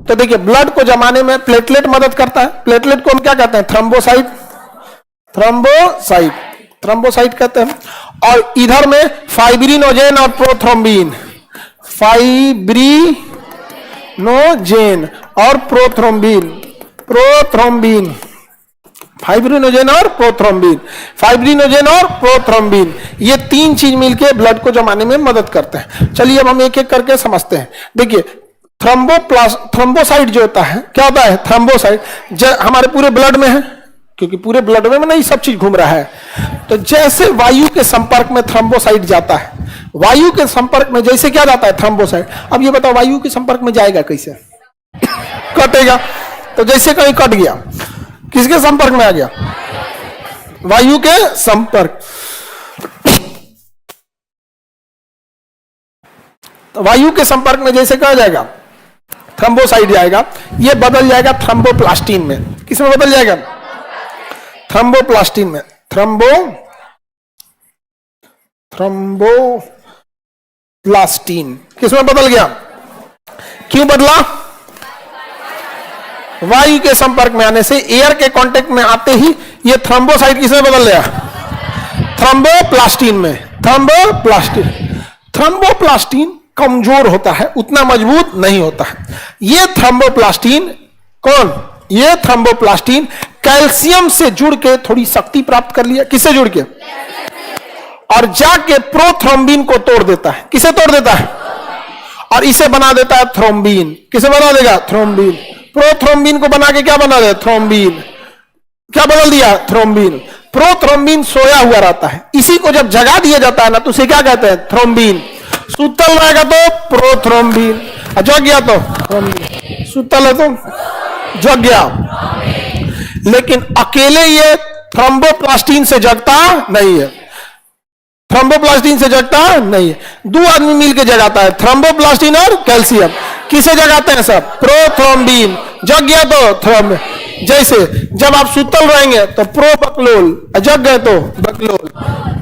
तो देखिए ब्लड को जमाने में प्लेटलेट मदद करता है। प्लेटलेट को हम क्या कहते हैं? थ्रोम्बोसाइट, थ्रोम्बोसाइट, थ्रोम्बोसाइट कहते हैं। और इधर में फाइब्रिनोजेन और प्रोथ्रोम्बिन, फाइब्रिनोजेन और प्रोथ्रोम्बिन, प्रोथ्रोम्बिन, फाइब्रिनोजेन और प्रोथ्रोम्बिन, फाइब्रिनोजेन और प्रोथ्रोम्बिन, ये तीन चीज मिलके ब्लड को जमाने में मदद करते हैं। चलिए अब हम एक एक करके समझते हैं। देखिए थ्रोम्बोसाइट जो होता है, क्या होता है? थ्रोम्बोसाइट हमारे पूरे ब्लड में है, क्योंकि पूरे ब्लड में नहीं सब चीज घूम रहा है। तो जैसे वायु के संपर्क में थ्रोम्बोसाइट जाता है, वायु के संपर्क में जैसे क्या जाता है? थ्रोम्बोसाइट। अब ये बताओ वायु के संपर्क में जाएगा कैसे? कटेगा। तो जैसे कहीं कट गया, किसके संपर्क में आ गया? वायु के संपर्क। तो वायु के संपर्क में जैसे क्या जाएगा? थ्रोम्बोसाइट जाएगा, ये बदल जाएगा थ्रोम्बोप्लास्टिन में। किसमें बदल जाएगा? थ्रोम्बोप्लास्टिन में। थ्रोम्बोप्लास्टिन किसमें बदल गया? क्यों बदला? वायु के संपर्क में आने से, एयर के कांटेक्ट में आते ही ये थ्रोम्बोसाइट किसमें बदल गया? थ्रोम्बोप्लास्टिन में। थ्रोम्बोप्लास्टिन, थ्रोम्बोप्लास्टिन कमजोर होता है, उतना मजबूत नहीं होता है। ये थ्रोम्बोप्लास्टिन कौन? ये थ्रोम्बोप्लास्टिन कैल्शियम से जुड़ के थोड़ी शक्ति प्राप्त कर लिया। किससे जुड़ के? और जाके प्रोथ्रोम्बिन को तोड़ देता है। किसे तोड़ देता है? और इसे बना देता है थ्रोम्बिन। किसे बना देगा? थ्रोम्बिन। प्रोथ्रोम्बिन को बना के क्या बना दे? थ्रोम्बिन। क्या बदल दिया? थ्रोम्बिन। प्रोथ्रोम्बिन सोया हुआ रहता है, इसी को जब जगा दिया जाता है ना तो उसे क्या कहते हैं? थ्रोम्बिन। सुतल रहेगा तो प्रोथ्रोम्बिन, जग गया तो थ्रोम्बिन। सुतल है तो जग गया। लेकिन अकेले ये थ्रोम्बोप्लास्टिन से जगता नहीं है, थ्रोम्बोप्लास्टिन से जगता नहीं है। दो आदमी मिलकर जगाता है, थ्रोम्बोप्लास्टिन और कैल्शियम। किसे जगाते हैं सब? प्रोथ्रोम्बिन। जग गया तो थ्रोम्बिन। जैसे जब आप सुतल रहेंगे तो प्रोबकलोल, जग गए तो बकलोल।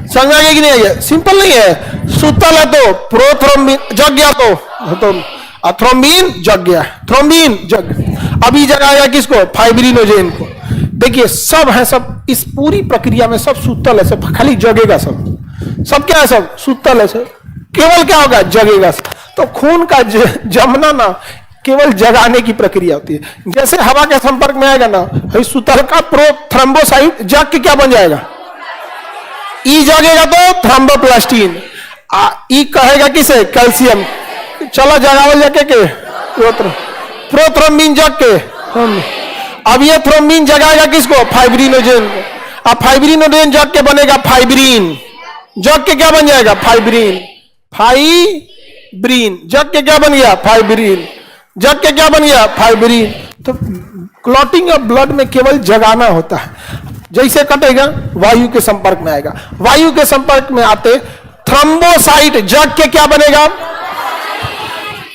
समझ आ गया कि नहीं है? सिंपल नहीं है। सुतल है तो प्रोथ्रोम्बिन, जग गया तो थ्रोम्बिन जग गया, थ्रोम्बिन जग। अभी जगाएगा किसको? फाइब्रिनोजेन को। देखिए सब है, सब इस पूरी प्रक्रिया में सब सुतल है, सब खाली जगेगा। सब क्या है? सब सुतल है, सब केवल क्या होगा? जगेगा। तो खून का जमना ना केवल जगाने की प्रक्रिया होती है। जैसे हवा के संपर्क में आएगा ना, सुतल का थ्रोम्बोसाइट जग के क्या बन जाएगा? ई जगेगा तो थ्रोम्बोप्लास्टिन। ई कहेगा किसे? कैल्शियम। चलो जगावल जाके के प्रोथ्रोम्बिन जग के। अब ये थ्रोम्बिन जगाएगा किसको? फाइब्रिनोजेन को। अब फाइब्रिनोजेन जग के बनेगा फाइब्रिन। जग के क्या बन जाएगा? फाइब्रिन। फाइब्रिन जग के क्या बन गया? फाइब्रिन। जग के क्या बन गया? फाइब्रिन। तो क्लॉटिंग ऑफ ब्लड में केवल जगाना होता है। जैसे कटेगा वायु के संपर्क में आएगा, वायु के संपर्क में आते थ्रोम्बोसाइट जग के क्या बनेगा?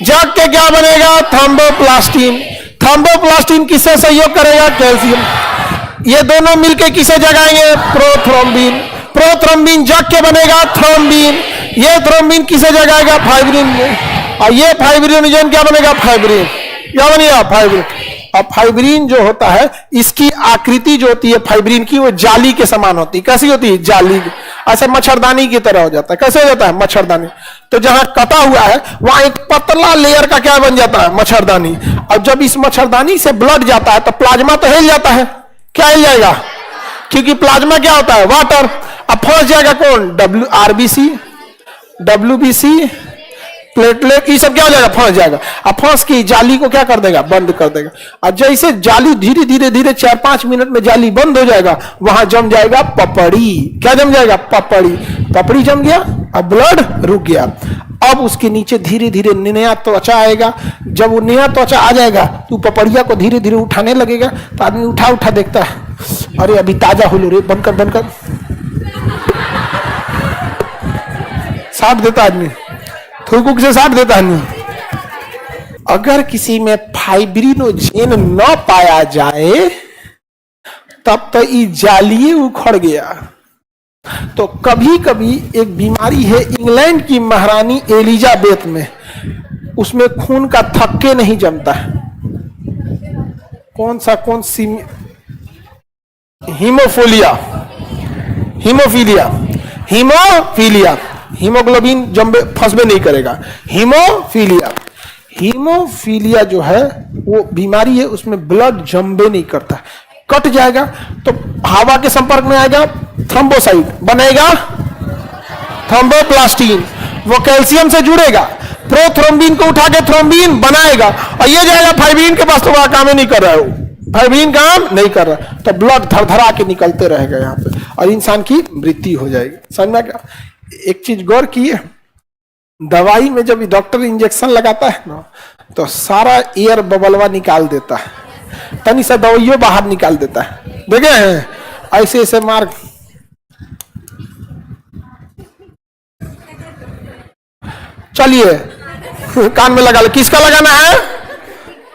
जग के क्या बनेगा? थ्रोम्बोप्लास्टिन। थ्रोम्बोप्लास्टिन किससे सहयोग करेगा? कैल्शियम। ये दोनों मिलके किसे जगाएंगे? प्रोथ्रोम्बिन। प्रोथ्रोम्बिन जग के बनेगा थ्रोम्बिन। ये थ्रोम्बिन किसे जगाएगा? फाइब्रिन। और ये फाइब्रिनोजेन क्या बनेगा? फाइब्रिन। क्या बनेगा? फाइब्रिन। अब फाइब्रिन जो होता है, इसकी आकृति जो होती है फाइब्रिन की, वो जाली के समान होती है। कैसी होती है? जाली। ऐसे मच्छरदानी की तरह हो जाता है। कैसे हो जाता है? मच्छरदानी। तो जहां कटा हुआ है वहां एक पतला लेयर का क्या बन जाता है? मच्छरदानी। और जब इस मच्छरदानी से ब्लड जाता है तो प्लाज्मा तो हिल जाता है। क्या हिल जाएगा? क्योंकि प्लाज्मा क्या होता है? वाटर। अब फंस जाएगा कौन? आरबीसी, डब्ल्यूबीसी, प्लेटलेट, ये सब क्या हो जाएगा? फंस जाएगा। अब फंस की जाली को क्या कर देगा? बंद कर देगा। और जैसे जाली धीरे धीरे धीरे 4-5 मिनट में जाली बंद हो जाएगा, वहां जम जाएगा पपड़ी। क्या जम जाएगा? पपड़ी। पपड़ी जम गया, अब ब्लड रुक गया। अब उसके नीचे धीरे धीरे नया त्वचा आएगा। जब वो नया त्वचा आ जाएगा तो पपड़िया को धीरे धीरे उठाने लगेगा। तो आदमी उठा उठा देखता है, अरे अभी ताजा हो लो रे, बनकर बनकर साट देता आदमी, थूक से साट देता आदमी। अगर किसी में फाइब्रिनोजेन न पाया जाए तब तो ये जालिए उखड़ गया। तो कभी कभी एक बीमारी है इंग्लैंड की महारानी एलिजाबेथ में, उसमें खून का थक्के नहीं जमता है। कौन सी हीमोफोलिया, हीमोफीलिया, हीमोफीलिया, हीमोग्लोबिन जम्बे फंसबे नहीं करेगा। हीमोफीलिया, हीमोफीलिया जो है वो बीमारी है, उसमें ब्लड जम्बे नहीं करता, कट जाएगा तो हवा के संपर्क में आएगा, थ्रोम्बोसाइट बनेगा, थ्रोम्बोप्लास्टिन, वो कैल्शियम से जुड़ेगा, प्रोथ्रोम्बिन को उठा के थ्रोम्बिन बनाएगा, और ये जाएगा फाइब्रिन के पास, तो वह काम ही नहीं कर रहा है, फाइब्रिन काम नहीं कर रहा, तो ब्लड धरधरा के निकलते रहेगा यहाँ पे, और इंसान की मृत्यु हो जाएगी। समझ में? एक चीज गौर की है, दवाई में जब डॉक्टर इंजेक्शन लगाता है ना, तो सारा एयर बबलवा निकाल देता है, तनी सा दवाइयों बाहर निकाल देता है, देखे हैं ऐसे ऐसे मार्क। चलिए कान में लगा ले, किसका लगाना है?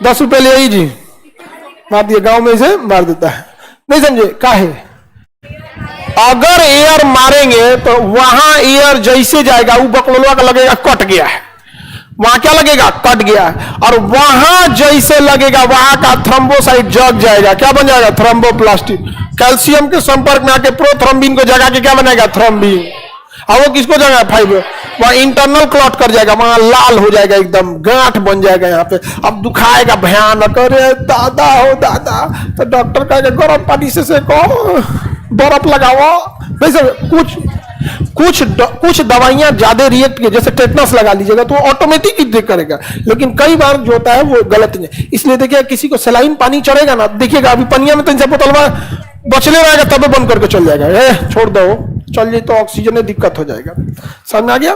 10 रुपए ले आई जी, मार दिए, गांव में इसे मार देता है, नहीं समझे काहे? अगर एयर मारेंगे तो वहां एयर जैसे जाएगा वो बकलोलवा का लगेगा कट गया है, वहां क्या लगेगा? कट गया है, और वहां जैसे लगेगा वहां का थ्रोम्बोसाइट जग जाएगा, क्या बन जाएगा? थ्रोम्बोप्लास्टिन। कैल्शियम के संपर्क में आके प्रोथ्रोम्बिन को जगा के क्या बनेगा? थ्रोम्बिन। और वो किसको जगह? फाइबर। वहां इंटरनल क्लॉट कर जाएगा, वहां लाल हो जाएगा, एकदम गांठ बन जाएगा यहाँ पे, अब दुखाएगा भयानक, अरे दादा हो दादा, तो डॉक्टर कहेगा गर्म पानी से सेको, बर्फ लगाओ, नहीं सर कुछ दवाइयां ज्यादा रिएक्ट की, जैसे टेटनस लगा लीजिएगा तो ऑटोमेटिक ही करेगा, लेकिन कई बार जो होता है वो गलत नहीं। इसलिए देखिए किसी को सलाइन पानी चढ़ेगा ना, देखिएगा अभी पनिया में 3 बोतलवा बचले रहेगा, तब बंद करके चल जाएगा, छोड़ दो चल जाए तो ऑक्सीजन में दिक्कत हो जाएगा। समझ में आ गया?